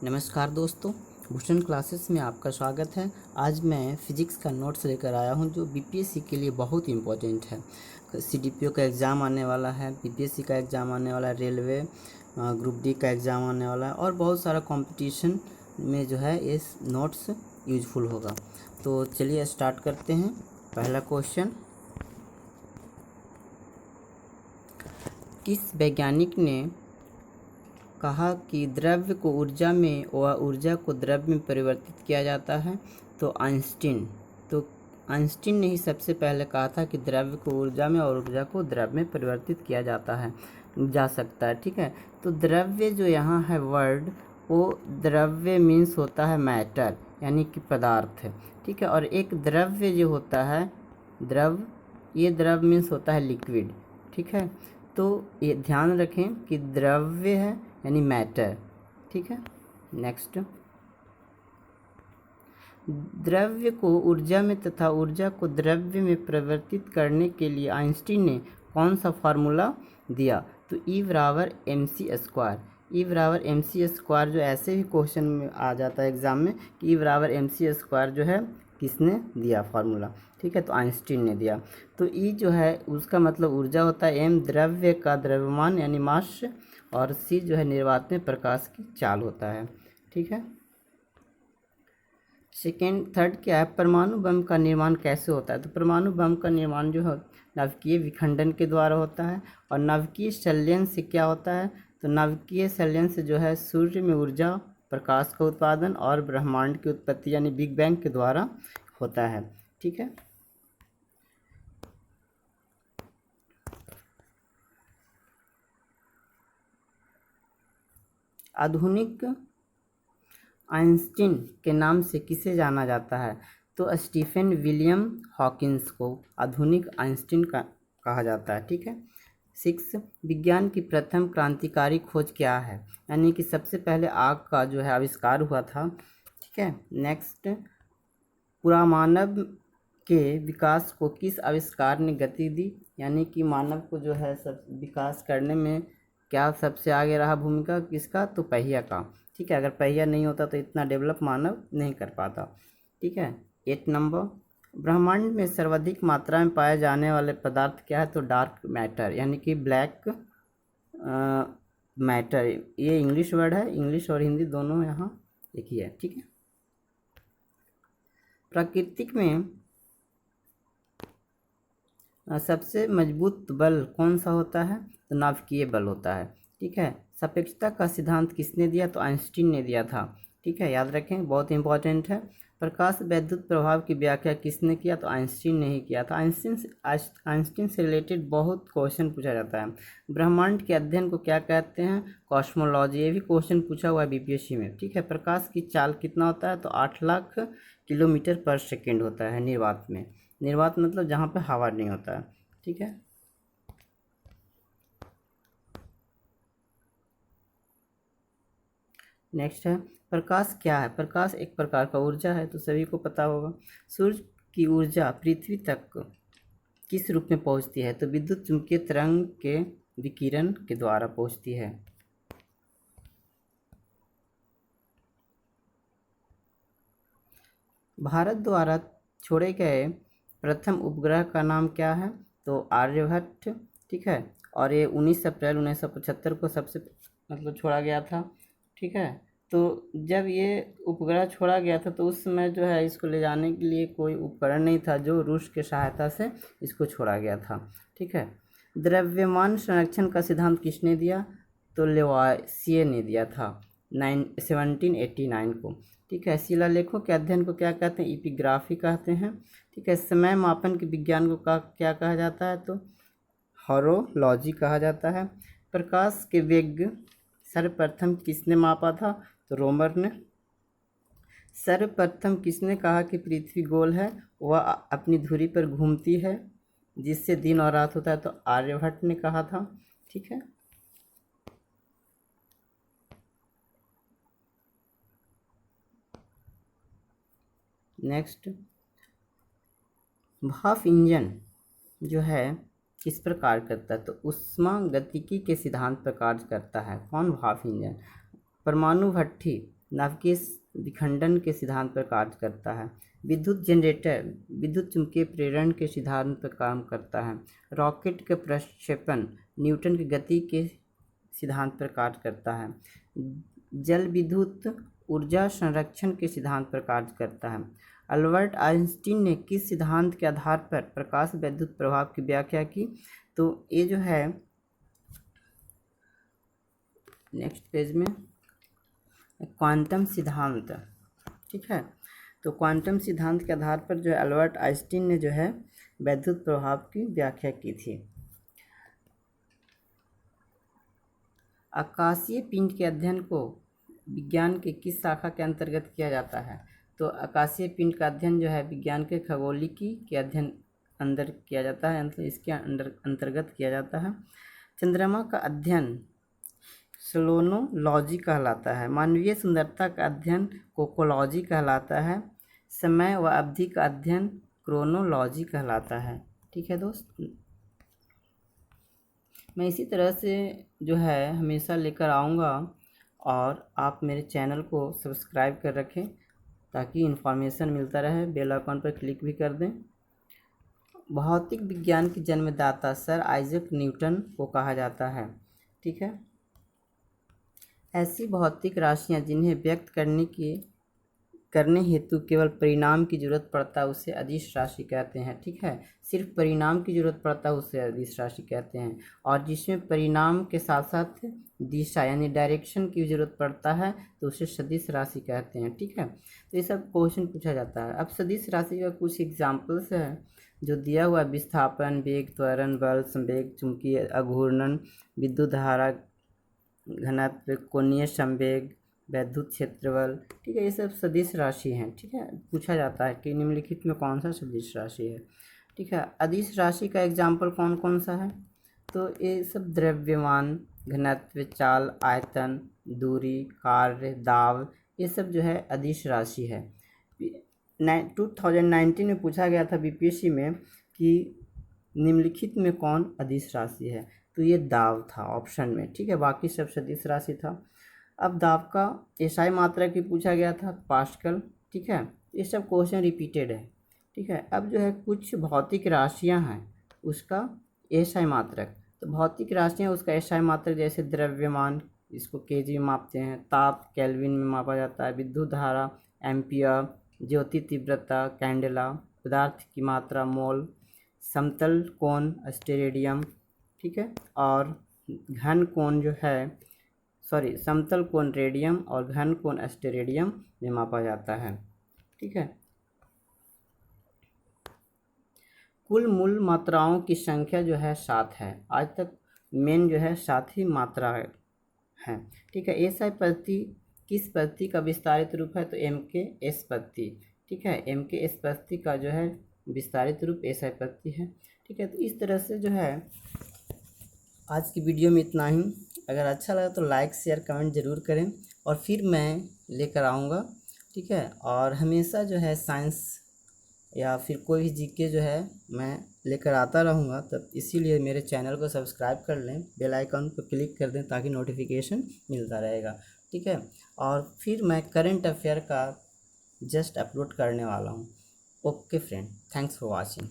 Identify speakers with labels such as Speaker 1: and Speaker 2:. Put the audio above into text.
Speaker 1: नमस्कार दोस्तों, भूषण क्लासेस में आपका स्वागत है। आज मैं फिजिक्स का नोट्स लेकर आया हूं जो बीपीएससी के लिए बहुत इम्पोर्टेंट है। सीडीपीओ का एग्ज़ाम आने वाला है, बीपीएससी का एग्ज़ाम आने वाला है, रेलवे ग्रुप डी का एग्ज़ाम आने वाला है और बहुत सारा कंपटीशन में जो है इस नोट्स यूजफुल होगा। तो चलिए स्टार्ट करते हैं। पहला क्वेश्चन, किस वैज्ञानिक ने कहा कि द्रव्य को ऊर्जा में व ऊर्जा को द्रव्य में परिवर्तित किया जाता है? तो आइंस्टीन ने ही सबसे पहले कहा था कि द्रव्य को ऊर्जा में और ऊर्जा को द्रव्य में परिवर्तित किया जा सकता है। ठीक है, तो द्रव्य जो यहाँ है वर्ड, वो द्रव्य मीन्स होता है मैटर, यानी कि पदार्थ। ठीक है, और एक द्रव्य जो होता है ये द्रव्य मीन्स होता है लिक्विड। ठीक है, तो ये ध्यान रखें कि द्रव्य है यानी मैटर। ठीक है, नेक्स्ट, द्रव्य को ऊर्जा में तथा ऊर्जा को द्रव्य में परिवर्तित करने के लिए आइंस्टीन ने कौन सा फार्मूला दिया? तो ई बराबर एम सी स्क्वायर। ई बराबर एम सी स्क्वायर जो ऐसे भी क्वेश्चन में आ जाता है एग्जाम में कि ई बराबर एम सी स्क्वायर जो है किसने दिया फार्मूला? ठीक है, तो आइंस्टीन ने दिया। तो ई जो है उसका मतलब ऊर्जा होता है, एम द्रव्य का द्रव्यमान यानी मास, और सी जो है निर्वात में प्रकाश की चाल होता है। ठीक है, थर्ड क्या है, परमाणु बम का निर्माण कैसे होता है? तो परमाणु बम का निर्माण जो है नाभिकीय विखंडन के द्वारा होता है। और नाभिकीय संलयन से क्या होता है? तो नाभिकीय संलयन से जो है सूर्य में ऊर्जा, प्रकाश का उत्पादन और ब्रह्मांड की उत्पत्ति यानी बिग बैंग के द्वारा होता है। ठीक है, आधुनिक आइंस्टीन के नाम से किसे जाना जाता है? तो स्टीफन विलियम हॉकिंस को आधुनिक आइंस्टीन का कहा जाता है। ठीक है, 6, विज्ञान की प्रथम क्रांतिकारी खोज क्या है? यानी कि सबसे पहले आग का जो है आविष्कार हुआ था। ठीक है, नेक्स्ट, पुरामानव के विकास को किस आविष्कार ने गति दी? यानी कि मानव को जो है सब विकास करने में क्या सबसे आगे रहा भूमिका किसका? तो पहिया का। ठीक है, अगर पहिया नहीं होता तो इतना डेवलप मानव नहीं कर पाता। ठीक है, 8 नंबर, ब्रह्मांड में सर्वाधिक मात्रा में पाए जाने वाले पदार्थ क्या है? तो डार्क मैटर यानी कि ब्लैक मैटर। ये इंग्लिश वर्ड है, इंग्लिश और हिंदी दोनों यहाँ एक ही है। ठीक है, प्राकृतिक में सबसे मजबूत बल कौन सा होता है? तो नाभिकीय बल होता है। ठीक है, सापेक्षता का सिद्धांत किसने दिया? तो आइंस्टीन ने दिया था। ठीक है, याद रखें, बहुत इंपॉर्टेंट है। प्रकाश वैद्युत प्रभाव की व्याख्या किसने किया? तो आइंस्टीन ने ही किया था। आइंस्टीन से रिलेटेड बहुत क्वेश्चन पूछा जाता है। ब्रह्मांड के अध्ययन को क्या कहते हैं? कॉस्मोलॉजी। ये भी क्वेश्चन पूछा हुआ है बीपीएससी में। ठीक है, प्रकाश की चाल कितना होता है? तो 8 लाख किलोमीटर पर सेकेंड होता है निर्वात में। निर्वात मतलब जहाँ पे हवा नहीं होता है। ठीक है, नेक्स्ट है, प्रकाश क्या है? प्रकाश एक प्रकार का ऊर्जा है, तो सभी को पता होगा। सूर्य की ऊर्जा पृथ्वी तक किस रूप में पहुंचती है? तो विद्युत चुंबकीय तरंग के विकिरण के द्वारा पहुंचती है। भारत द्वारा छोड़े गए प्रथम उपग्रह का नाम क्या है? तो आर्यभट्ट। ठीक है, और ये 19 अप्रैल 1975 को सबसे छोड़ा गया था। ठीक है, तो जब ये उपग्रह छोड़ा गया था तो उस समय जो है इसको ले जाने के लिए कोई उपकरण नहीं था, जो रूस के सहायता से इसको छोड़ा गया था। ठीक है, द्रव्यमान संरक्षण का सिद्धांत किसने दिया? तो लेवासिये ने दिया था 1789 को। ठीक है, शिलालेखों के अध्ययन को क्या कहते हैं? इपिग्राफी कहते हैं। ठीक है, समय मापन के विज्ञान को क्या कहा जाता है? तो हॉरोलॉजी कहा जाता है। प्रकाश के वेग सर्वप्रथम किसने मापा था? तो रोमर ने। सर्वप्रथम किसने कहा कि पृथ्वी गोल है, वह अपनी धुरी पर घूमती है जिससे दिन और रात होता है? तो आर्यभट्ट ने कहा था। ठीक है, नेक्स्ट, भाप इंजन जो है किस पर कार्य करता है? तो ऊष्मागतिकी के सिद्धांत पर कार्य करता है। कौन? भाप इंजन। परमाणु भट्ठी नाभिकीय विखंडन के सिद्धांत पर कार्य करता है। विद्युत जनरेटर विद्युत चुम्बकीय प्रेरण के सिद्धांत पर काम करता है। रॉकेट का प्रक्षेपण न्यूटन की गति के सिद्धांत पर कार्य करता है। जल विद्युत ऊर्जा संरक्षण के सिद्धांत पर कार्य करता है। अल्बर्ट आइंस्टीन ने किस सिद्धांत के आधार पर प्रकाश वैद्युत प्रभाव की व्याख्या की? तो ये जो है नेक्स्ट पेज में क्वांटम सिद्धांत, ठीक है। तो क्वांटम सिद्धांत के आधार पर जो है अल्बर्ट आइंस्टीन ने जो है वैद्युत प्रभाव की व्याख्या की थी। आकाशीय पिंड के अध्ययन को विज्ञान के किस शाखा के अंतर्गत किया जाता है? तो आकाशीय पिंड का अध्ययन जो है विज्ञान के खगोलिकी के अध्ययन अंदर किया जाता है, इसके अंतर्गत किया जाता है। चंद्रमा का अध्ययन सोलोनोलॉजी कहलाता है। मानवीय सुंदरता का अध्ययन कोकोलॉजी कहलाता है। समय व अवधि का अध्ययन क्रोनोलॉजी कहलाता है, ठीक है दोस्त। मैं इसी तरह से जो है हमेशा लेकर आऊँगा और आप मेरे चैनल को सब्सक्राइब कर रखें ताकि इन्फॉर्मेशन मिलता रहे। बेल आइकन पर क्लिक भी कर दें। भौतिक विज्ञान के जन्मदाता सर आइजैक न्यूटन को कहा जाता है, ठीक है। ऐसी भौतिक राशियाँ जिन्हें व्यक्त करने हेतु केवल परिणाम की जरूरत पड़ता है उसे अदिश राशि कहते हैं, ठीक है। सिर्फ परिणाम की जरूरत पड़ता है उसे अदिश राशि कहते हैं। और जिसमें परिणाम के साथ साथ दिशा यानी डायरेक्शन की जरूरत पड़ता है तो उसे सदिश राशि कहते हैं, ठीक है। तो ये सब क्वेश्चन पूछा जाता है। अब सदिश राशि का कुछ एग्जाम्पल्स है जो दिया हुआ: विस्थापन, वेग, त्वरण, बल, संवेग, चुंबकीय अघूर्णन, विद्युत धारा घनत्व, कोणीय संवेग, वैद्युत क्षेत्र बल, ठीक है। ये सब सदिश राशि हैं, ठीक है। पूछा जाता है कि निम्नलिखित में कौन सा सदिश राशि है, ठीक है। अदिश राशि का एग्जाम्पल कौन कौन सा है? तो ये सब द्रव्यमान, घनत्व, चाल, आयतन, दूरी, कार्य, दाब, ये सब जो है अदिश राशि है। 2019 में पूछा गया था बीपीएससी में कि निम्नलिखित में कौन अदिश राशि है? तो ये दाब था ऑप्शन में, ठीक है। बाकी सब सदिश राशि था। अब दाब का एसआई मात्रा की पूछा गया था, पास्कल, ठीक है। ये सब क्वेश्चन रिपीटेड है, ठीक है। अब जो है कुछ भौतिक राशियां हैं उसका एसआई मात्रक। तो भौतिक राशियां उसका एसआई मात्रक जैसे द्रव्यमान, इसको केजी में मापते हैं। ताप केल्विन में मापा जाता है। विद्युत धारा एम्पियर, ज्योति तीव्रता कैंडेला, पदार्थ की मात्रा मोल, समतल कोण स्टेरेडियम, ठीक है। और घन कोण जो है समतल कोण रेडियम और घन कोण स्टेरेडियम में मापा जाता है, ठीक है। कुल मूल मात्राओं की संख्या जो है 7 है। आज तक मेन जो है 7 ही मात्रा है, ठीक है। एसआई पद्धति किस पद्धति का विस्तारित रूप है? तो एमकेएस पद्धति, ठीक है। एमकेएस पद्धति का जो है विस्तारित रूप एसआई पद्धति है, ठीक है। तो इस तरह से जो है आज की वीडियो में इतना ही। अगर अच्छा लगा तो लाइक शेयर कमेंट ज़रूर करें और फिर मैं लेकर आऊँगा, ठीक है। और हमेशा जो है साइंस या फिर कोई भी जीके जो है मैं लेकर आता रहूँगा, तब इसीलिए मेरे चैनल को सब्सक्राइब कर लें, बेल आइकन पर क्लिक कर दें ताकि नोटिफिकेशन मिलता रहेगा, ठीक है। और फिर मैं करंट अफेयर का जस्ट अपलोड करने वाला हूँ। Okay friend, thanks for watching.